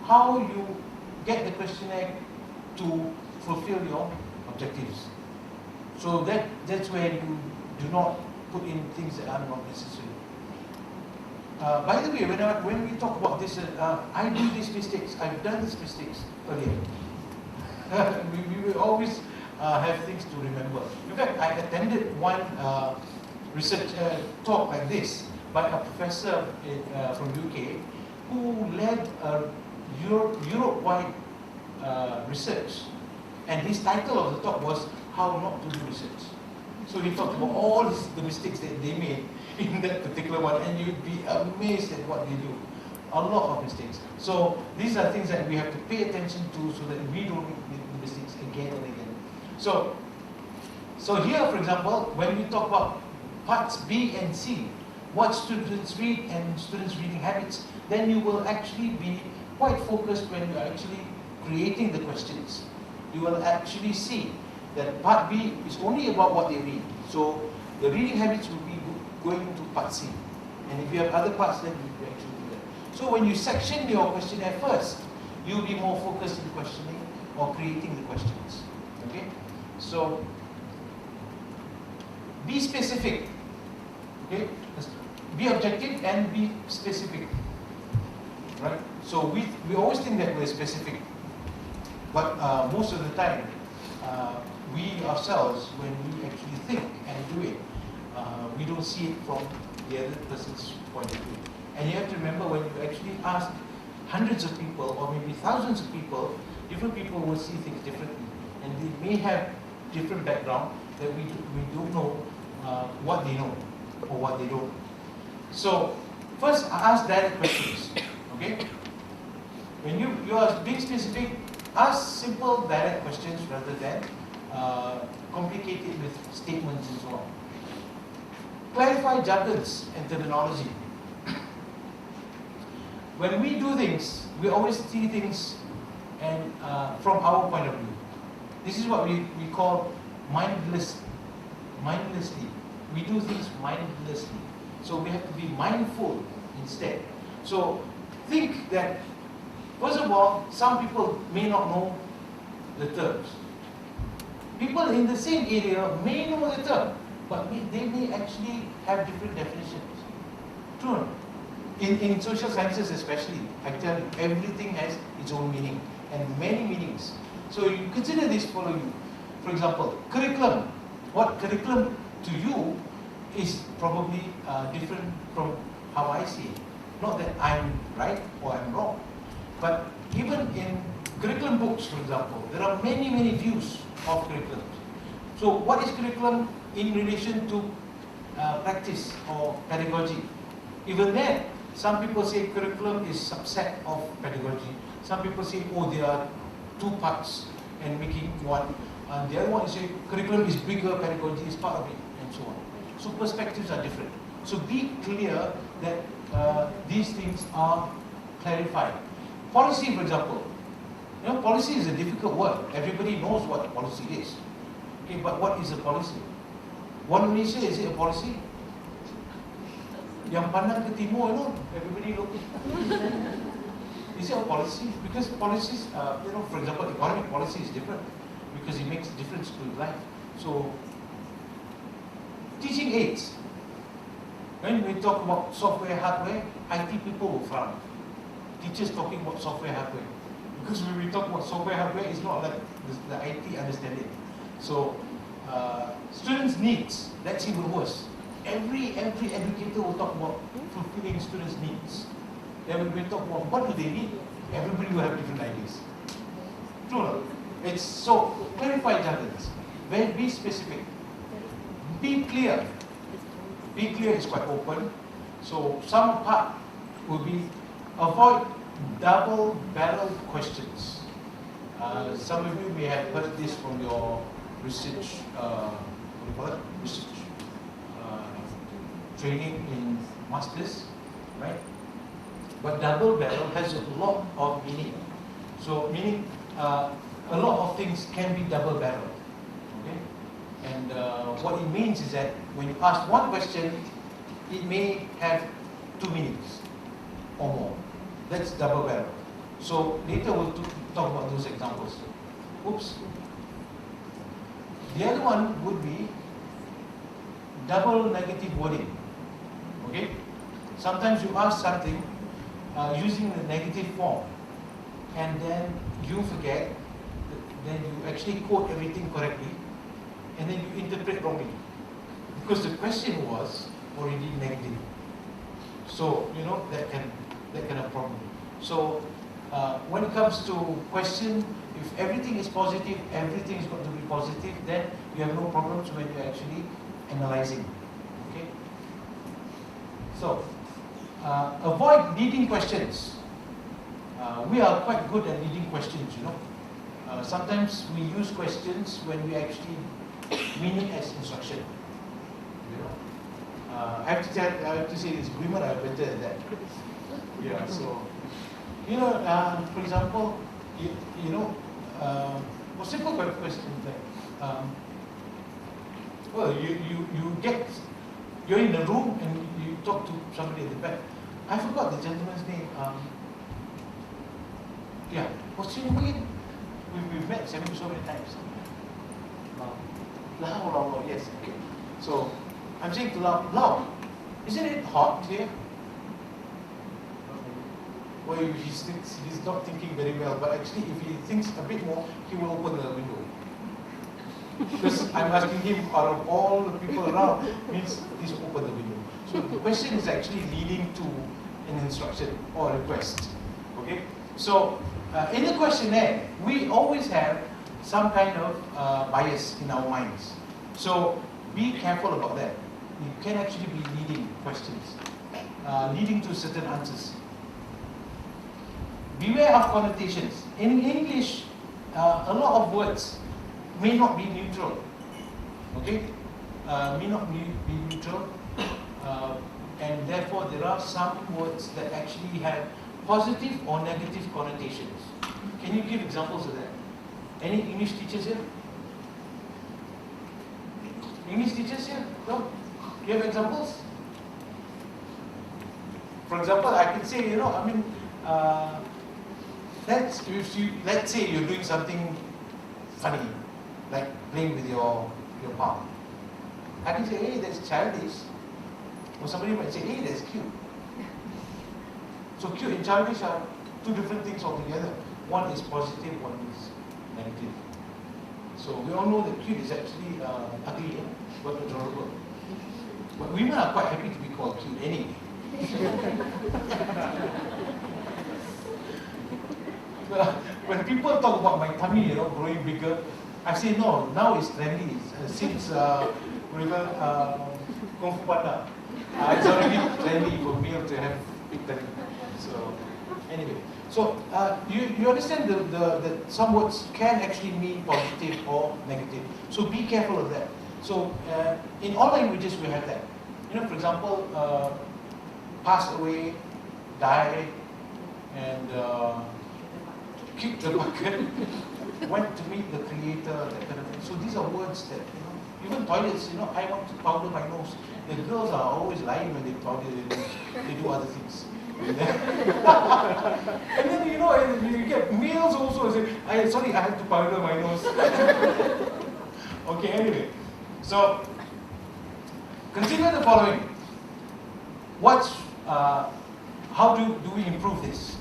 how you get the questionnaire to fulfill your objectives. So that's where you do not put in things that are not necessary. By the way, when we talk about this, I do these mistakes. I've done these mistakes earlier. we will always have things to remember. In fact, I attended one research talk like this by a professor from UK who led a Europe-wide research, and his title of the talk was "How Not to Do Research." So he talked about all the mistakes that they made in that particular one, and you'd be amazed at what they do. A lot of mistakes. So these are things that we have to pay attention to so that we don't make the mistakes again and again. So here, for example, when we talk about parts B and C, what students read and students' reading habits, then you will actually be quite focused when you're actually creating the questions. You will actually see that part B is only about what they read. So the reading habits will be going to part C. And if you have other parts, then you actually do that. So when you section your questionnaire first, you'll be more focused in questioning or creating the questions. Okay? So be specific. Okay? Be objective and be specific. Right? So we always think that we're specific. But most of the time, we ourselves, when we actually think and do it, we don't see it from the other person's point of view. And you have to remember, when you actually ask hundreds of people or maybe thousands of people, different people will see things differently. And they may have different background that we don't know what they know or what they don't. So first, ask direct questions. Okay? When you are being specific, ask simple direct questions rather than complicate it with statements and so on. Clarify jargons and terminology. When we do things, we always see things and from our point of view. This is what we call mindlessly. We do things mindlessly. So we have to be mindful instead. So think that, first of all, some people may not know the terms. People in the same area may know the term, but they may actually have different definitions. True. In social sciences especially, I tell you, everything has its own meaning and many meanings. So you consider this following. For example, curriculum. What curriculum to you is probably different from how I see it. Not that I'm right or I'm wrong, but even in curriculum books, for example, there are many, many views of curriculum. So what is curriculum in relation to practice or pedagogy? Even then, some people say curriculum is subset of pedagogy. Some people say, oh, there are two parts and making one. And the other one is say curriculum is bigger, pedagogy is part of it, and so on. So perspectives are different. So be clear that these things are clarified. Policy, for example. You know, policy is a difficult word. Everybody knows what a policy is. Okay, but what is a policy? One Malaysia, is it a policy? Yang pandang ke timur, you know, everybody looking. Is it a policy? Because policies, you know, for example, economic policy is different because it makes a difference to life. So, teaching aids. When we talk about software, hardware, IT people will frown. Teachers talking about software, hardware. Because when we talk about software, hardware, it's not like the IT understanding. So, students' needs, that's even worse. Every educator will talk about fulfilling students' needs. Then when we talk about what do they need, everybody will have different ideas. True. It's so, clarify jargons. Be specific. Be clear. Be clear is quite open. So some part will be avoid double-barreled questions. Some of you may have heard this from your research, research training in masters, right? But double barrel has a lot of meaning. So meaning a lot of things can be double barrel. Okay? And what it means is that when you ask one question, it may have two meanings or more. That's double barrel. So later we'll talk about those examples. Oops. The other one would be double negative wording. Okay? Sometimes you ask something using the negative form, and then you forget, then you actually quote everything correctly, and then you interpret wrongly. Because the question was already negative. So, you know, that kind of problem. So, when it comes to question, if everything is positive, everything is going to be positive, then you have no problems when you're actually analyzing. Okay? So, avoid leading questions. We are quite good at leading questions, you know. Sometimes we use questions when we actually mean it as instruction. You know, I have to say this, women are better at that. Yeah. So, you know, for example, you know, a simple question like, well, you're in a room and you talk to somebody at the back. I forgot the gentleman's name. Yeah, what's your name again? We've met so many times. Lau, yes, okay. So, I'm saying to Lau, isn't it hot here? Well, he's not thinking very well, but actually if he thinks a bit more, he will open the window. Because I'm asking him, out of all the people around, means he's open the window. So the question is actually leading to an instruction or a request. Okay? So, in the questionnaire, we always have some kind of bias in our minds. So be careful about that. You can actually be leading questions, leading to certain answers. Beware of connotations. In English, a lot of words may not be neutral. Okay? May not be neutral. And therefore, there are some words that actually have positive or negative connotations. Can you give examples of that? Any English teachers here? English teachers here? No? Do you have examples? For example, I can say, you know, I mean, let's say you're doing something funny, like playing with your palm. I can say, hey, that's childish. Or somebody might say, hey, that's cute. So cute and childish are two different things altogether. One is positive, one is negative. So we all know that cute is actually ugly, but adorable. But women are quite happy to be called cute anyway. When people talk about my tummy, you know, growing bigger, I say no. Now it's trendy. Since Kung Fu Panda, it's already trendy for male to have big tummy. So anyway, so you understand that some words can actually mean positive or negative. So be careful of that. So in all languages we have that. You know, for example, passed away, died, and kicked the bucket, went to meet the creator, that kind of thing. So these are words that, you know, even toilets, you know, I want to powder my nose. The girls are always lying when they powder their nose. They do other things. And then, you know, you get males also say, sorry, I have to powder my nose. Okay, anyway. So, consider the following. How do we improve this?